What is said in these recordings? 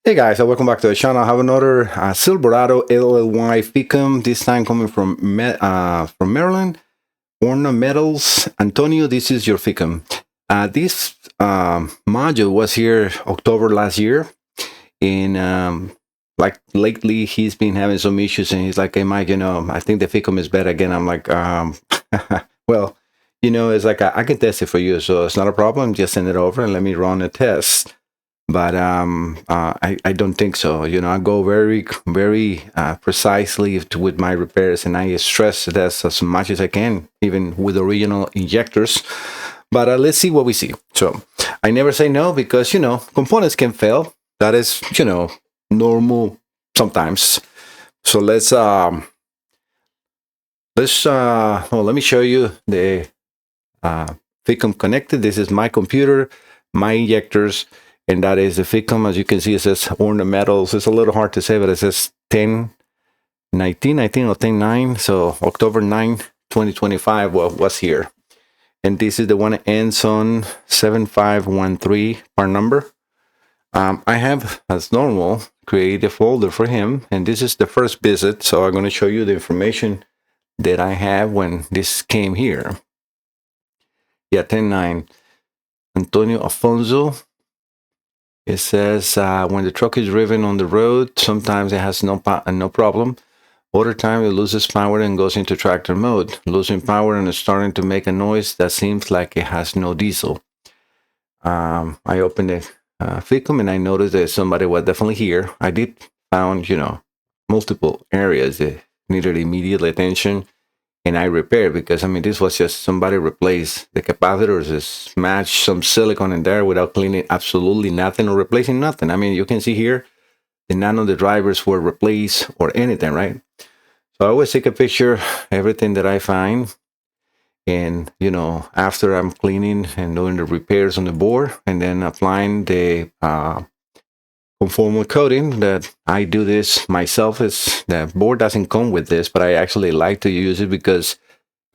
Hey guys, welcome back to the channel. I have another Silverado LLY FICM, this time coming from Maryland. Ornamentals. Antonio, this is your FICM. This module was here October last year, and like lately he's been having some issues, and he's like, "Hey Mike, I think the FICM is better again." I'm like, well, it's like I can test it for you, so it's not a problem. Just send it over and let me run a test. But I don't think so. I go very precisely with my repairs, and I stress this as much as I can, even with original injectors. But let's see what we see. So I never say no, because components can fail. That is normal sometimes. So let me show you the FICM connected. This is my computer, my injectors. And that is the FICM. As you can see, it says Ornamentals. It's a little hard to say, but it says 10/19, I think, or 10/9. So October 9, 2025 was here. And this is the one that ends on 7513 part number. I have, as normal, created a folder for him. And this is the first visit. So I'm going to show you the information that I have when this came here. Yeah, 10/9. Antonio Afonso. It says when the truck is driven on the road, sometimes it has no problem. Other time it loses power and goes into tractor mode, losing power and starting to make a noise that seems like it has no diesel. I opened the FICM and I noticed that somebody was definitely here. I did found multiple areas that needed immediate attention, and I repaired, because this was just somebody replaced the capacitors, smashed some silicone in there without cleaning absolutely nothing or replacing nothing. You can see here that none of the drivers were replaced or anything, right? So I always take a picture everything that I find, and after I'm cleaning and doing the repairs on the board, and then applying the conformal coating. That I do this myself. The board doesn't come with this, but I actually like to use it because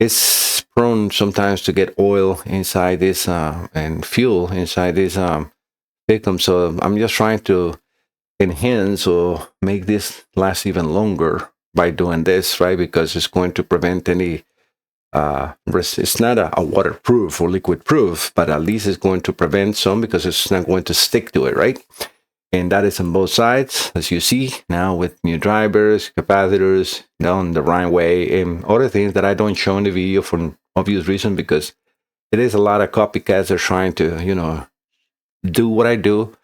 it's prone sometimes to get oil inside this and fuel inside this FICM. So I'm just trying to enhance or make this last even longer by doing this, right? Because it's going to prevent any it's not a waterproof or liquid proof, but at least it's going to prevent some, because it's not going to stick to it, right? And that is on both sides, as you see now, with new drivers, capacitors, done the right way, and other things that I don't show in the video for obvious reason, because it is a lot of copycats that are trying to, do what I do,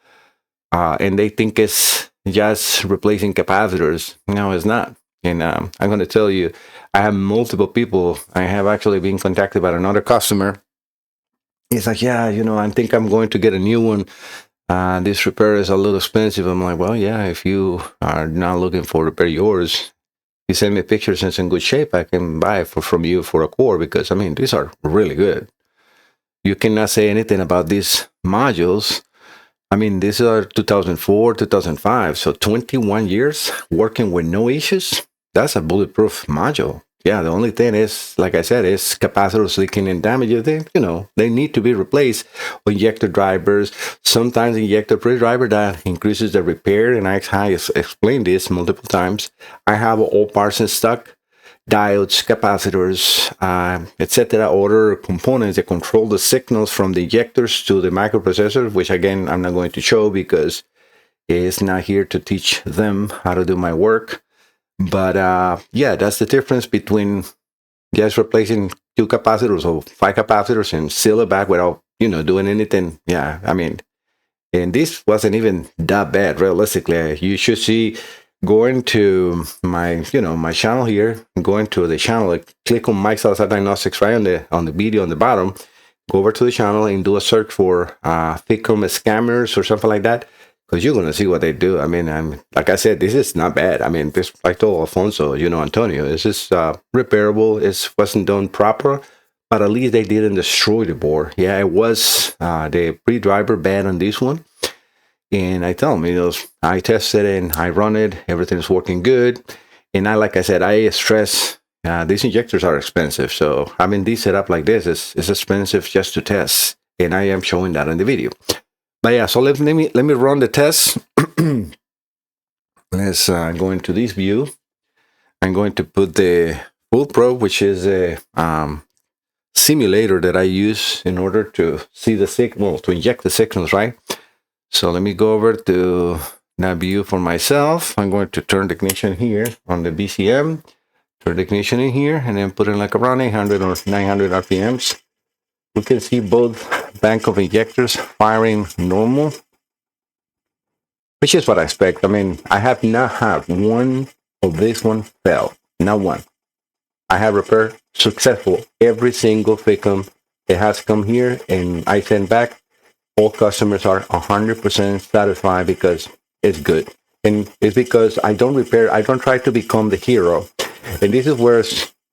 and they think it's just replacing capacitors. No, it's not. And I'm going to tell you, I have multiple people. I have actually been contacted by another customer. He's like, yeah, I think I'm going to get a new one. This repair is a little expensive. I'm like, well, yeah, if you are not looking for repair yours, you send me pictures and it's in good shape, I can buy it from you for a core, because these are really good. You cannot say anything about these modules. These are 2004, 2005, so 21 years working with no issues. That's a bulletproof module. Yeah, the only thing is, like I said, is capacitors leaking and damaged. They need to be replaced. Or injector drivers, sometimes injector pre-driver, that increases the repair. And I explained this multiple times. I have all parts in stock, diodes, capacitors, etc. Other components that control the signals from the injectors to the microprocessor, which again, I'm not going to show because it's not here to teach them how to do my work. But yeah, that's the difference between just replacing 2 capacitors or 5 capacitors and seal it back without, doing anything. Yeah, and this wasn't even that bad, realistically. You should see, going to my, my channel here, going to the channel, click on Mike's Outside Diagnostics right on the video on the bottom, go over to the channel and do a search for FICM scammers or something like that. Because you're going to see what they do. Like I said, this is not bad. This, I told Alfonso, Antonio, this is repairable. It wasn't done proper, but at least they didn't destroy the board. Yeah, it was the pre-driver bad on this one. And I tell them, I tested it and I run it. Everything's working good. And like I said, I stress these injectors are expensive. So having these set up like this is expensive just to test. And I am showing that in the video. But yeah, so let me run the test. let's go into this view. I'm going to put the full probe, which is a simulator that I use in order to see the signal, to inject the signals, right? So let me go over to that view for myself. I'm going to turn the ignition here on the BCM, turn the ignition in here, and then put in like around 800 or 900 RPMs. We can see both bank of injectors firing normal, which is what I expect. I mean, I have not had one of this one fail, not one. I have repaired successful every single FICM that has come here, and I send back. All customers are 100% satisfied because it's good. And it's because I don't repair, I don't try to become the hero. And this is where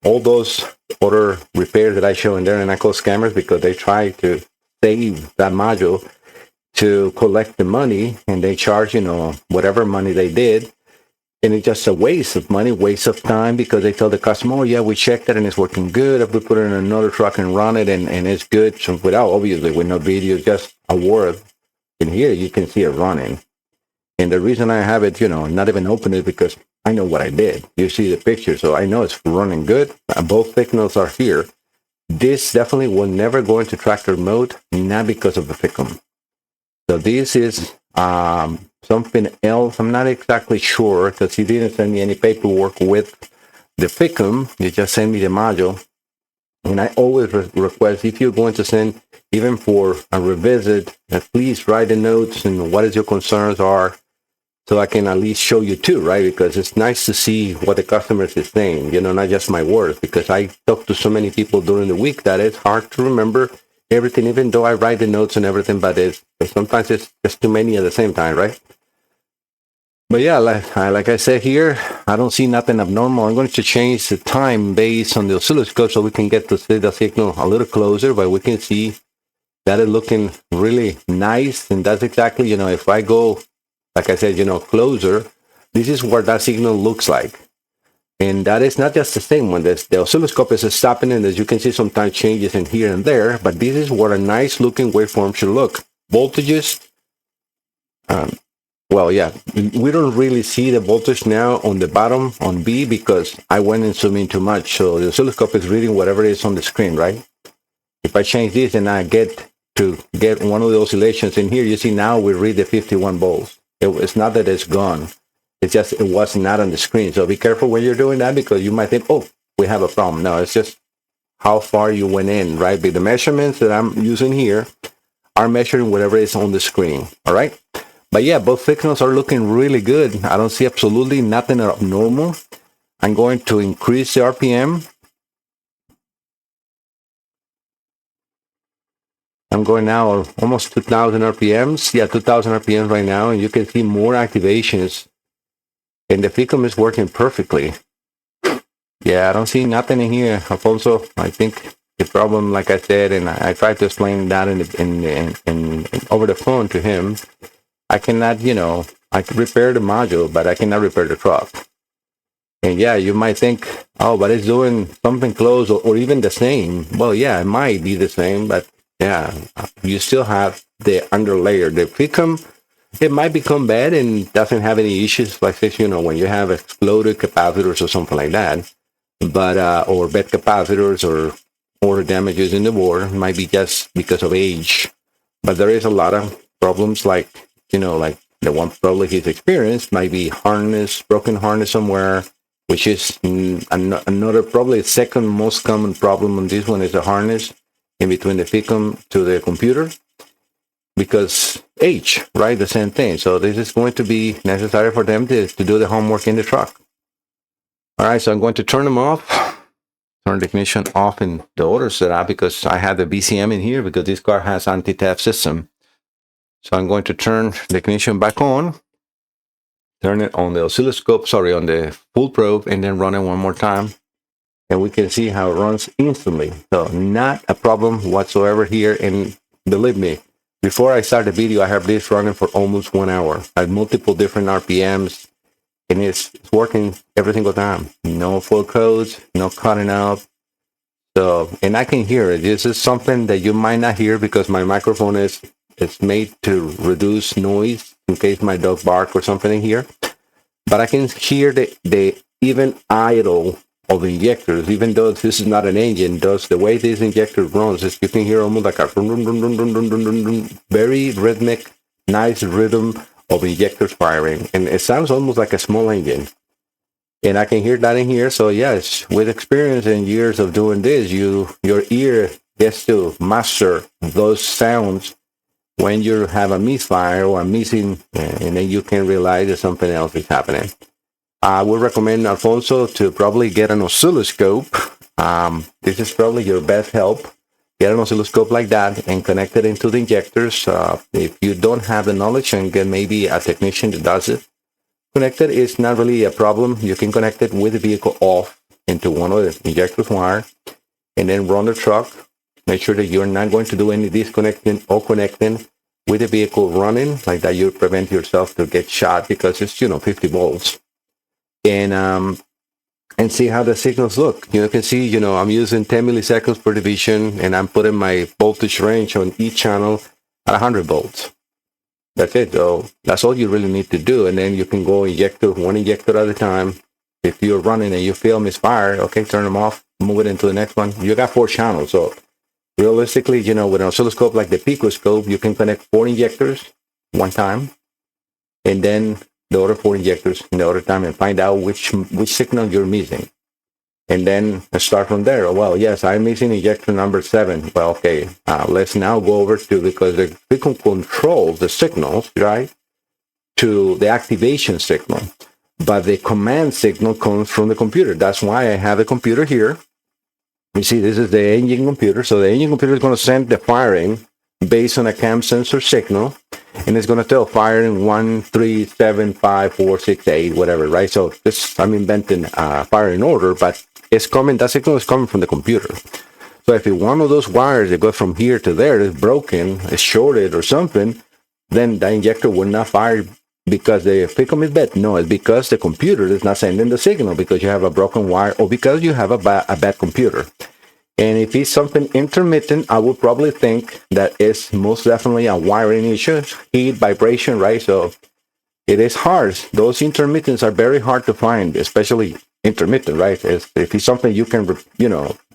all those other repairs that I show in there, and I call scammers because they try to save that module to collect the money, and they charge, whatever money they did. And it's just a waste of money, waste of time, because they tell the customer, oh yeah, we checked it and it's working good. If we put it in another truck and run it and it's good. So without, obviously, with no video, just a word. And here you can see it running. And the reason I have it, not even open is because I know what I did. You see the picture, so I know it's running good. Both signals are here. This definitely will never go into tractor mode, not because of the FICM. So this is something else. I'm not exactly sure because he didn't send me any paperwork with the FICM. He just sent me the module. And I always request, if you're going to send, even for a revisit, please write the notes and what is your concerns are, so I can at least show you too, right? Because it's nice to see what the customer is saying, not just my words, because I talk to so many people during the week that it's hard to remember everything, even though I write the notes and everything, but sometimes it's just too many at the same time, right? But yeah, like I said here, I don't see nothing abnormal. I'm going to change the time based on the oscilloscope so we can get to see the signal a little closer, but we can see that it's looking really nice. And that's exactly, if I go, like I said, closer, this is what that signal looks like. And that is not just the same one. The oscilloscope is stopping, and as you can see, sometimes changes in here and there. But this is what a nice looking waveform should look. Voltages, well, yeah, we don't really see the voltage now on the bottom on B because I went and zoomed in too much. So the oscilloscope is reading whatever is on the screen, right? If I change this and I get one of the oscillations in here, you see now we read the 51 volts. It's not that it's gone. It's just it was not on the screen. So be careful when you're doing that because you might think, oh, we have a problem. No, it's just how far you went in, right? But the measurements that I'm using here are measuring whatever is on the screen, all right? But yeah, both signals are looking really good. I don't see absolutely nothing abnormal. I'm going to increase the RPM. I'm going now almost 2,000 RPMs. Yeah, 2,000 RPMs right now, and you can see more activations. And the FICM is working perfectly. Yeah, I don't see nothing in here, Alfonso. I think the problem, like I said, and I tried to explain that in over the phone to him, I cannot, I can repair the module, but I cannot repair the truck. And yeah, you might think, oh, but it's doing something close or even the same. Well, yeah, it might be the same, but yeah, you still have the underlayer. The FICM, it might become bad and doesn't have any issues like this, when you have exploded capacitors or something like that, but or bad capacitors or damages in the board. It might be just because of age, but there is a lot of problems like like the one probably he's experienced might be broken harness somewhere, which is another probably second most common problem on this one is the harness in between the FICM to the computer. Because age, right? The same thing. So this is going to be necessary for them to do the homework in the truck. All right, so I'm going to turn them off, turn the ignition off in the other setup because I have the BCM in here because this car has anti-theft system. So I'm going to turn the ignition back on, turn it on the oscilloscope, on the full probe, and then run it one more time. And we can see how it runs instantly. So not a problem whatsoever here. And believe me, before I start the video, I have this running for almost 1 hour. I have multiple different RPMs, and it's working every single time. No full codes, no cutting up. So, and I can hear it. This is something that you might not hear because my microphone is made to reduce noise in case my dog bark or something in here. But I can hear the even idle of the injectors, even though this is not an engine. Does the way this injector runs is you can hear almost like a very rhythmic, nice rhythm of injectors firing, and it sounds almost like a small engine. And I can hear that in here. So yes, with experience and years of doing this, your ear gets to master those sounds when you have a misfire or a missing, and then you can realize that something else is happening. I would recommend, Alfonso, to probably get an oscilloscope. This is probably your best help. Get an oscilloscope like that and connect it into the injectors. If you don't have the knowledge, and get maybe a technician that does it, connect it. It's not really a problem. You can connect it with the vehicle off into one of the injectors wire, and then run the truck. Make sure that you're not going to do any disconnecting or connecting with the vehicle running. Like that, you prevent yourself to get shot because it's 50 volts. And see how the signals look. You can see, I'm using 10 milliseconds per division, and I'm putting my voltage range on each channel at 100 volts. That's it. So that's all you really need to do. And then you can go one injector at a time. If you're running and you feel misfire, okay, turn them off, move it into the next one. You got 4 channels. So realistically, with an oscilloscope like the picoscope, you can connect 4 injectors one time, and then the other 4 injectors in the other time, and find out which signal you're missing. And then start from there. Well, yes, I'm missing injector number 7. Well, okay, let's now go over to, because the vehicle controls the signals, right, to the activation signal. But the command signal comes from the computer. That's why I have a computer here. You see, this is the engine computer. So the engine computer is going to send the firing based on a cam sensor signal, and it's going to tell firing 1, 3, 7, 5, 4, 6, 8, whatever, right? So this, I'm inventing firing order, but it's coming, that signal is coming from the computer. So if one of those wires that go from here to there is broken, is shorted or something, then the injector will not fire because the FICM is bad. No, it's because the computer is not sending the signal because you have a broken wire or because you have a bad computer. And if it's something intermittent, I would probably think that it's most definitely a wiring issue, heat, vibration, right? So it is hard. Those intermittents are very hard to find, especially intermittent, right? If it's something you can,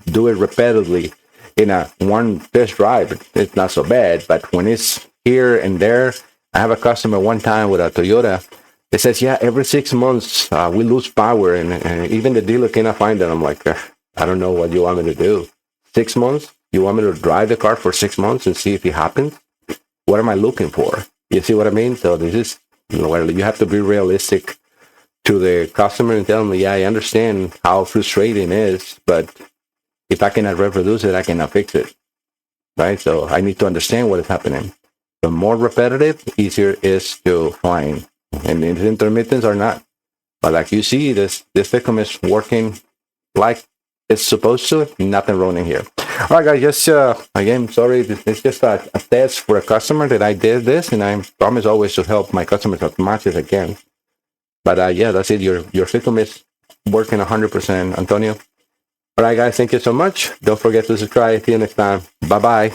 do it repeatedly in a one test drive, it's not so bad. But when it's here and there, I have a customer one time with a Toyota. It says, yeah, every 6 months we lose power, and even the dealer cannot find it. I'm like, I don't know what you want me to do. 6 months? You want me to drive the car for 6 months and see if it happens? What am I looking for? You see what I mean? So this is, you have to be realistic to the customer and tell them, yeah, I understand how frustrating it is, but if I cannot reproduce it, I cannot fix it, right? So I need to understand what is happening. The more repetitive, easier is to find. And the intermittents are not. But like you see, this FICM is working like it's supposed to. Nothing wrong in here. All right, guys, just again, sorry, it's just a test for a customer that I did this, and I promise always to help my customers as much as I can. But yeah, that's it. Your FICM is working 100%, Antonio. All right, guys, thank you so much. Don't forget to subscribe. See you next time. Bye-bye.